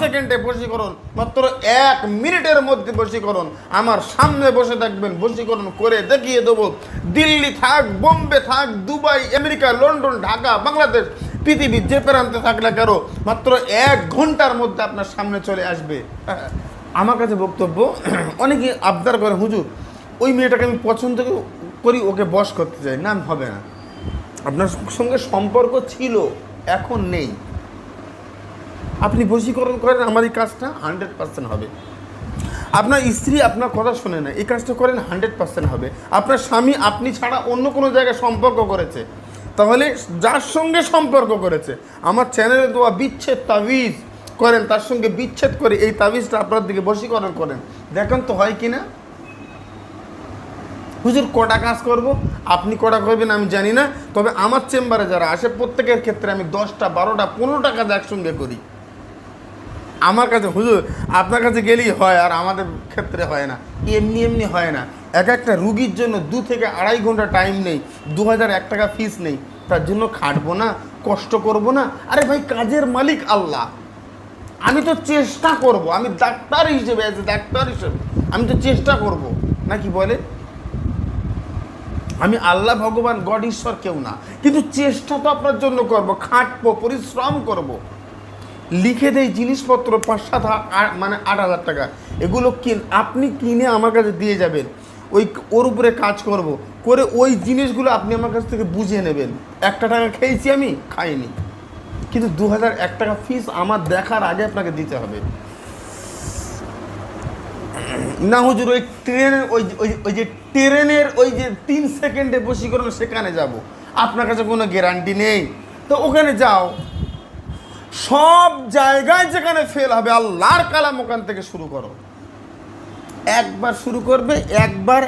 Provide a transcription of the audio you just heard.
সেকেন্ডে বশীকরণ, মাত্র 1 মিনিটের মধ্যে বশীকরণ। আমার সামনে বসে থাকবেন, বশীকরণ করে দেখিয়ে দেবো। দিল্লি থাক, বোম্বে থাক, Dubai, America, London, Dhaka, Bangladesh, পৃথিবীর যে প্রান্তে থাকলে কারো মাত্র 1 ঘন্টার মধ্যে আপনার সামনে চলে আসবে। আমার কাছে বক্তব্য, অনেকে আবদার করে, হুজুর ওই মেয়েটাকে আমি পছন্দ করি, ওকে বশ করতে চাই। না, হবে না। আপনার সঙ্গে সম্পর্ক ছিল, এখন নেই। আপনি বশীকরণ করেন, আমার এই কাজটা 100% হবে। আপনার স্ত্রী আপনার কথা শোনে না, এই কাজটা করেন, 100% হবে। আপনার স্বামী আপনি ছাড়া অন্য কোনো জায়গায় সম্পর্ক করেছে, তাহলে যার সঙ্গে সম্পর্ক করেছে, আমার চ্যানেলে দেওয়া বিচ্ছেদ তাবিজ করেন, তার সঙ্গে বিচ্ছেদ করে এই তাবিজটা আপনার দিকে বশীকরণ করেন, দেখেন তো হয় কি না। হুজুর কটা কাজ করব, আপনি কটা করবেন আমি জানি না, তবে আমার চেম্বারে যারা আসে প্রত্যেকের ক্ষেত্রে আমি 10টা 12টা 15টা কাজ একসঙ্গে করি। আমার কাছে হুজুর আপনার কাছে গেলেই হয়, আর আমাদের ক্ষেত্রে হয় না, এমনি এমনি হয় না। একটা রুগীর জন্য 2 থেকে 2.5 ঘন্টা টাইম নেই, 2001 টাকা ফিস নেই, তার জন্য খাটবো না, কষ্ট করব না? আরে ভাই, কাজের মালিক আল্লাহ, আমি তো চেষ্টা করব, আমি ডাক্তার হিসেবে আমি তো চেষ্টা করব, নাকি বলে? আমি আল্লাহ, ভগবান, গড, ঈশ্বর কেউ না, কিন্তু চেষ্টা তো আপনার জন্য করব, খাটবো, পরিশ্রম করব। লিখে দেয় জিনিসপত্র 5-7 মানে 8,000 টাকা, এগুলো আপনি কিনে আমার কাছে দিয়ে যাবেন, ওর উপরে কাজ করব, করে ওই জিনিসগুলো আপনি আমার কাছ থেকে বুঝে নেবেন। 1 টাকা খেয়েছি আমি? খাইনি, কিন্তু 2001 টাকা ফিস আমার দেখার আগে আপনাকে দিতে হবে। না হুজুর, ওই ট্রেনের ওই যে ট্রেনের ওই যে 3 সেকেন্ডে বশীকরণ, সেখানে যাব, আপনার কাছে কোনো গ্যারান্টি নেই, তো ওখানে যাও। সব জায়গায় যেখানে ফেল হবে, আল্লাহর কালাম ওখান থেকে শুরু করো। একবার শুরু করবে, একবার